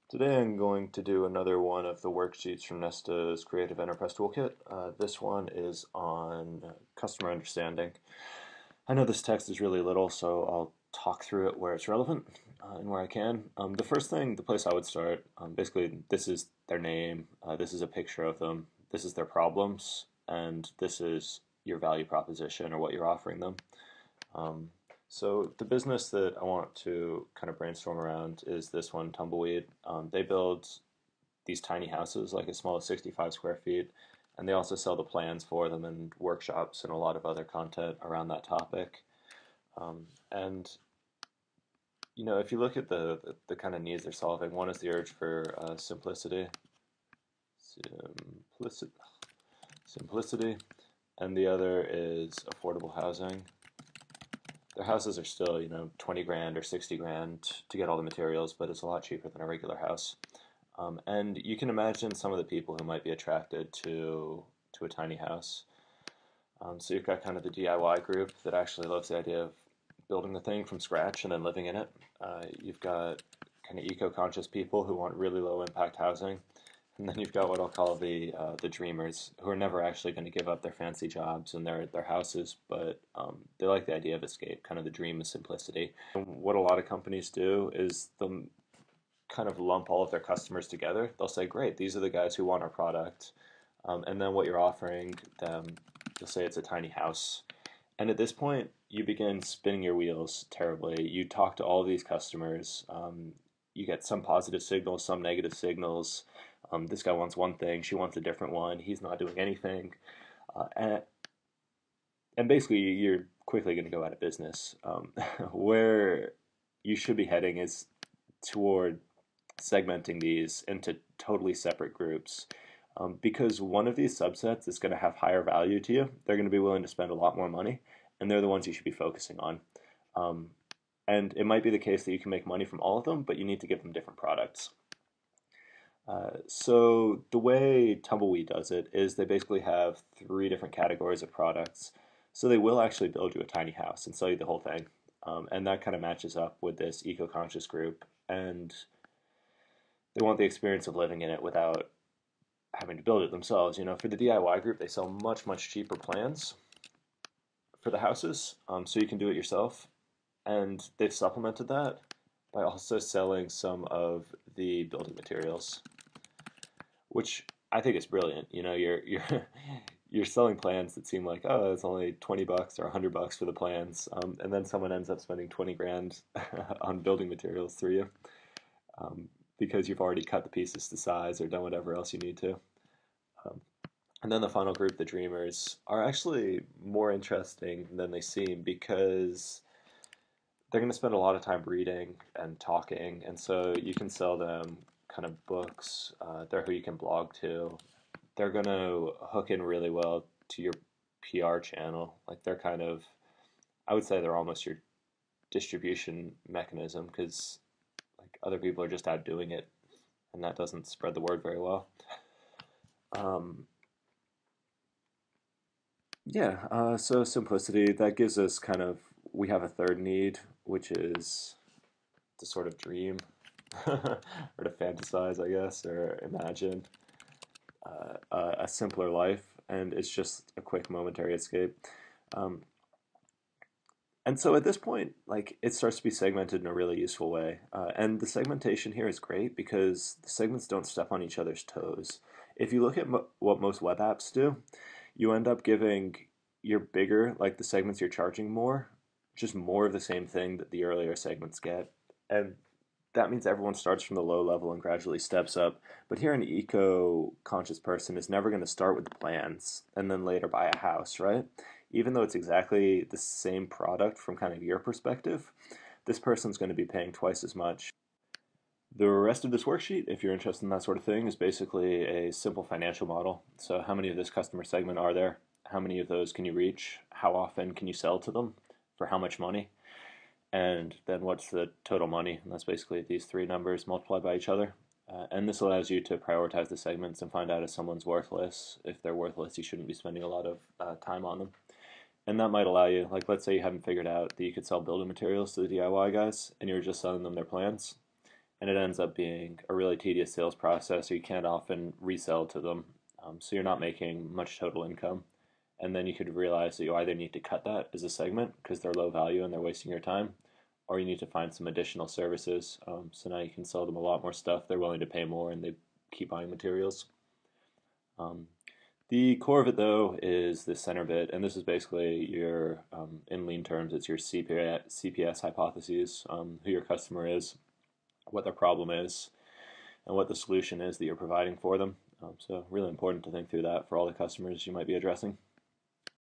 Today I'm going to do another one of the worksheets from Nesta's Creative Enterprise Toolkit. This one is on customer understanding. I know this text is really little, so I'll talk through it where it's relevant and where I can. The first thing, the place I would start, basically this is their name, this is a picture of them, this is their problems, and this is your value proposition or what you're offering them. Um, so the business that I want to kind of brainstorm around is this one, Tumbleweed. They build these tiny houses, like as small as 65 square feet, and they also sell the plans for them and workshops and a lot of other content around that topic. And if you look at the kind of needs they're solving, one is the urge for simplicity, simplicity, and the other is affordable housing. Their houses are still, 20 grand or 60 grand to get all the materials, but it's a lot cheaper than a regular house. And you can imagine some of the people who might be attracted to a tiny house. So you've got kind of the DIY group that actually loves the idea of building the thing from scratch and then living in it. You've got kind of eco-conscious people who want really low impact housing. And then you've got what I'll call the dreamers, who are never actually going to give up their fancy jobs and their houses, but they like the idea of escape, kind of the dream of simplicity. And what a lot of companies do is they'll kind of lump all of their customers together. They'll say, "Great, these are the guys who want our product," and then what you're offering them, you'll say it's a tiny house. And at this point, you begin spinning your wheels terribly. You talk to all of these customers. You get some positive signals, some negative signals. This guy wants one thing, she wants a different one. He's not doing anything, and basically, you're quickly going to go out of business. Where you should be heading is toward segmenting these into totally separate groups. Because one of these subsets is going to have higher value to you. They're going to be willing to spend a lot more money, and they're the ones you should be focusing on. Um, and it might be the case that you can make money from all of them, but you need to give them different products. So the way Tumbleweed does it is they basically have three different categories of products. So they will actually build you a tiny house and sell you the whole thing. And that kind of matches up with this eco-conscious group. And they want the experience of living in it without having to build it themselves. For the DIY group, they sell much, much cheaper plans for the houses, so you can do it yourself. And they've supplemented that by also selling some of the building materials, which I think is brilliant. You're you're selling plans that seem like, oh, it's only $20 or $100 for the plans, and then someone ends up spending 20 grand on building materials through you, um, because you've already cut the pieces to size or done whatever else you need to. Um, and then the final group, the dreamers, are actually more interesting than they seem because they're going to spend a lot of time reading and talking, and so you can sell them kind of books. They're who you can blog to. They're going to hook in really well to your PR channel. Like they're kind of, I would say they're almost your distribution mechanism because like other people are just out doing it, and that doesn't spread the word very well. Um, yeah, so simplicity, that gives us kind of, we have a third need, which is to sort of dream or to fantasize, I guess, or imagine a simpler life, and it's just a quick momentary escape. Um, and so at this point, like it starts to be segmented in a really useful way. And the segmentation here is great because the segments don't step on each other's toes. If you look at what most web apps do, you end up giving your bigger, like the segments you're charging more, just more of the same thing that the earlier segments get. And that means everyone starts from the low level and gradually steps up. But here, an eco-conscious person is never going to start with the plans and then later buy a house, right? Even though it's exactly the same product from kind of your perspective, this person's going to be paying twice as much. The rest of this worksheet, if you're interested in that sort of thing, is basically a simple financial model. So how many of this customer segment are there? How many of those can you reach? How often can you sell to them? For how much money? And then what's the total money? And that's basically these three numbers multiplied by each other. And this allows you to prioritize the segments and find out if someone's worthless. If they're worthless, you shouldn't be spending a lot of time on them. And that might allow you, like let's say you haven't figured out that you could sell building materials to the DIY guys and you're just selling them their plans. and it ends up being a really tedious sales process, or you can't often resell to them. So you're not making much total income. And then you could realize that you either need to cut that as a segment because they're low value and they're wasting your time, or you need to find some additional services. So now you can sell them a lot more stuff. They're willing to pay more and they keep buying materials. Um, the core of it, though, is the center bit, and this is basically your, in lean terms, it's your CPS hypotheses, who your customer is, what their problem is, and what the solution is that you're providing for them. So really important to think through that for all the customers you might be addressing.